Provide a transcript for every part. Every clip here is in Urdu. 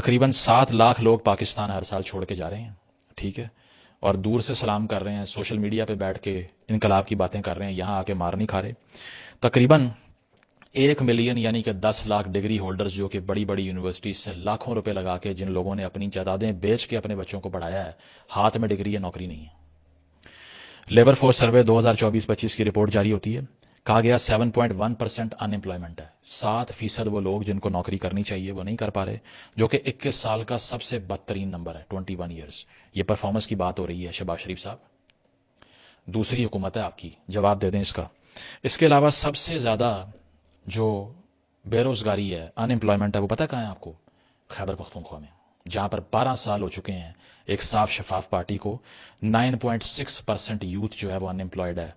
تقریباً 7 لاکھ لوگ پاکستان ہر سال چھوڑ کے جا رہے ہیں، ٹھیک ہے، اور دور سے سلام کر رہے ہیں، سوشل میڈیا پہ بیٹھ کے انقلاب کی باتیں کر رہے ہیں، یہاں آ کے مار نہیں کھا رہے۔ تقریباً 1 ملین یعنی کہ 10 لاکھ ڈگری ہولڈرز جو کہ بڑی بڑی یونیورسٹیز سے لاکھوں روپے لگا کے جن لوگوں نے اپنی جائیدادیں بیچ کے اپنے بچوں کو پڑھایا ہے، ہاتھ میں ڈگری ہے، نوکری نہیں ہے۔ لیبر فورس سروے 2024-25 کی رپورٹ جاری ہوتی ہے، کہا گیا 7.1% ان امپلائمنٹ ہے، 7% وہ لوگ جن کو نوکری کرنی چاہیے وہ نہیں کر پا رہے، جو کہ 21 سال کا سب سے بدترین نمبر ہے، 21 ایئرز۔ یہ پرفارمنس کی بات ہو رہی ہے شہباز شریف صاحب، دوسری حکومت ہے آپ کی، جواب دے دیں اس کا۔ اس کے علاوہ سب سے زیادہ جو بے روزگاری ہے، ان امپلائمنٹ ہے، وہ پتہ کہاں ہے آپ کو؟ خیبر پختونخوا میں، جہاں پر 12 سال ہو چکے ہیں ایک صاف شفاف پارٹی کو، 9.6% یوتھ جو ہے وہ ان امپلائڈ ہے،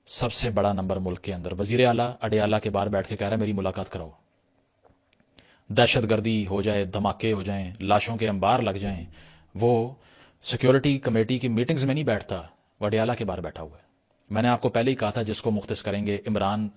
سب سے بڑا نمبر ملک کے اندر۔ وزیر اعلیٰ اڈیالہ کے باہر بیٹھ کے کہہ رہا ہے میری ملاقات کراؤ، دہشت گردی ہو جائے، دھماکے ہو جائیں، لاشوں کے انبار لگ جائیں، وہ سیکیورٹی کمیٹی کی میٹنگز میں نہیں بیٹھتا، وہ اڈیالہ کے باہر بیٹھا ہوا ہے۔ میں نے آپ کو پہلے ہی کہا تھا جس کو مختص کریں گے عمران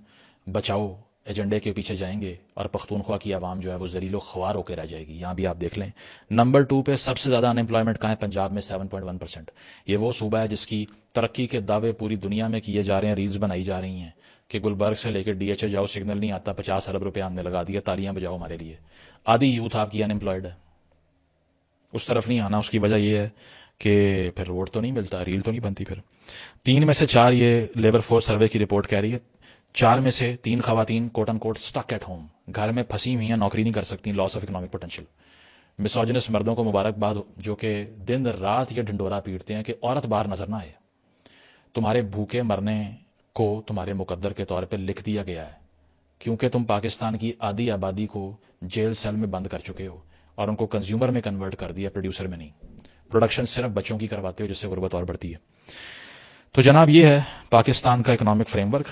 بچاؤ ایجنڈے کے پیچھے جائیں گے اور پختونخوا کی عوام جو ہے وہ ذلیل و خوار ہو کے رہ جائے گی۔ یہاں بھی آپ دیکھ لیں، نمبر 2 پہ سب سے زیادہ ان امپلائمنٹ کہاں ہے؟ پنجاب میں 7.1%۔ یہ وہ صوبہ ہے جس کی ترقی کے دعوے پوری دنیا میں کیے جا رہے ہیں، ریلز بنائی جا رہی ہیں کہ گلبرگ سے لے کے ڈی ایچ اے جاؤ سگنل نہیں آتا، 50 ارب روپے ہم نے لگا دیا، تالیاں بجاؤ ہمارے لیے۔ آدھی یوتھ آپ کی ان امپلائڈ ہے، اس طرف نہیں آنا۔ اس کی وجہ یہ ہے کہ پھر روڈ تو نہیں ملتا، ریل تو نہیں بنتی۔ پھر 3 میں سے 4، یہ لیبر فورس سروے کی رپورٹ کہہ رہی ہے، 4 میں سے 3 خواتین کوٹ ان کوٹ اسٹک ایٹ ہوم، گھر میں پھنسی ہوئی ہیں، نوکری نہیں کر سکتی، لاس آف اکنامک پوٹینشیل۔ مسوجنس مردوں کو مبارکباد جو کہ دن رات یہ ڈھنڈورا پیٹتے ہیں کہ عورت باہر نظر نہ آئے، تمہارے بھوکے مرنے کو تمہارے مقدر کے طور پہ لکھ دیا گیا ہے، کیونکہ تم پاکستان کی آدھی آبادی کو جیل سیل میں بند کر چکے ہو اور ان کو کنزیومر میں کنورٹ کر دیا، پروڈیوسر میں نہیں۔ پروڈکشن صرف بچوں کی کرواتے ہو جس سے غربت اور بڑھتی ہے۔ تو جناب یہ ہے پاکستان کا اکنامک فریم ورک۔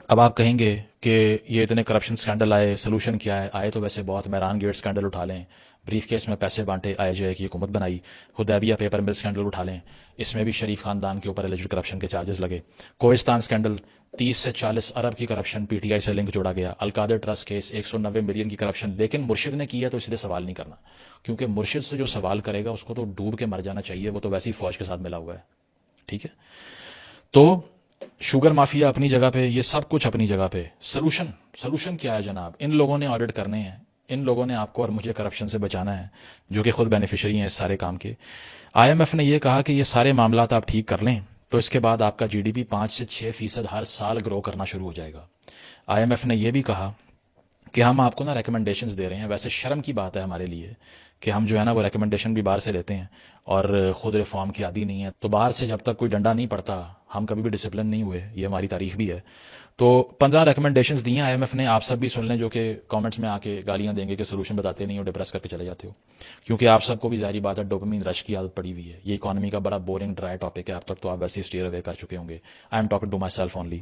اب آپ کہیں گے کہ یہ اتنے کرپشن سکینڈل آئے، سلوشن کیا ہے؟ آئے تو ویسے بہت، میران گیٹ سکینڈل اٹھا لیں، بریف کیس میں پیسے بانٹے آئے جائے کی حکومت بنائی، حدیبیہ پیپر مل سکینڈل اٹھا لیں، اس میں بھی شریف خاندان کے اوپر ایلیجڈ کرپشن کے چارجز لگے، کوہستان سکینڈل 30 سے 40 ارب کی کرپشن، پی ٹی آئی سے لنک جوڑا گیا، القادر ٹرسٹ کیس 190 ملین کی کرپشن، لیکن مرشد نے کیا تو اس لیے سوال نہیں کرنا، کیونکہ مرشد سے جو سوال کرے گا اس کو تو ڈوب کے مر جانا چاہیے، وہ تو ویسی فوج کے ساتھ ملا ہوا ہے، ٹھیک ہے؟ تو شوگر مافیا اپنی جگہ پہ، یہ سب کچھ اپنی جگہ پہ۔ سلوشن کیا ہے جناب؟ ان لوگوں نے آڈٹ کرنے ہیں، ان لوگوں نے آپ کو اور مجھے کرپشن سے بچانا ہے، جو کہ خود بینیفیشری ہیں اس سارے کام کے۔ آئی ایم ایف نے یہ کہا کہ یہ سارے معاملات آپ ٹھیک کر لیں تو اس کے بعد آپ کا جی ڈی پی 5 سے 6% ہر سال گرو کرنا شروع ہو جائے گا۔ آئی ایم ایف نے یہ بھی کہا کہ ہم آپ کو نا ریکمنڈیشنز دے رہے ہیں، ویسے شرم کی بات ہے ہمارے لیے کہ ہم جو ہے نا وہ ریکمنڈیشن بھی باہر سے لیتے ہیں اور خود ریفارم کی عادی نہیں ہے، تو باہر سے جب تک کوئی ڈنڈا نہیں پڑتا ہم کبھی بھی ڈسپلن نہیں ہوئے، یہ ہماری تاریخ بھی ہے۔ تو 15 ریکمنڈیشنز دی ہیں آئی ایم ایف نے، آپ سب بھی سن لیں جو کہ کامنٹس میں آ کے گالیاں دیں گے کہ سولوشن بتاتے نہیں ہو، ڈپریس کر کے چلے جاتے ہو، کیونکہ آپ سب کو بھی ظاہری بات ہے ڈوپامین رش کی عادت پڑی ہوئی ہے۔ یہ اکانومی کا بڑا بورنگ ڈرائی ٹاپک ہے، اب تک تو آپ ویسے اسٹیئر اوے کر چکے ہوں گے، I am talking to myself only.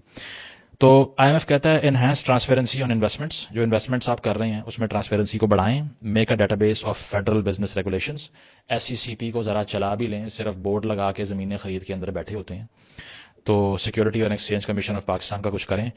تو آئی ایم ایف کہتا ہے انہینس ٹرانسپیرنسی آن انویسٹمنٹس، جو انویسٹمنٹس آپ کر رہے ہیں اس میں ٹرانسپیرنسی کو بڑھائیں، make a database of federal business regulations, S C C P کو ذرا چلا بھی لیں، صرف بورڈ لگا کے زمینیں خرید کے اندر بیٹھے ہوتے ہیں۔ تو سیکیورٹی اور ایکسچینج کمیشن آف پاکستان کا کچھ کریں،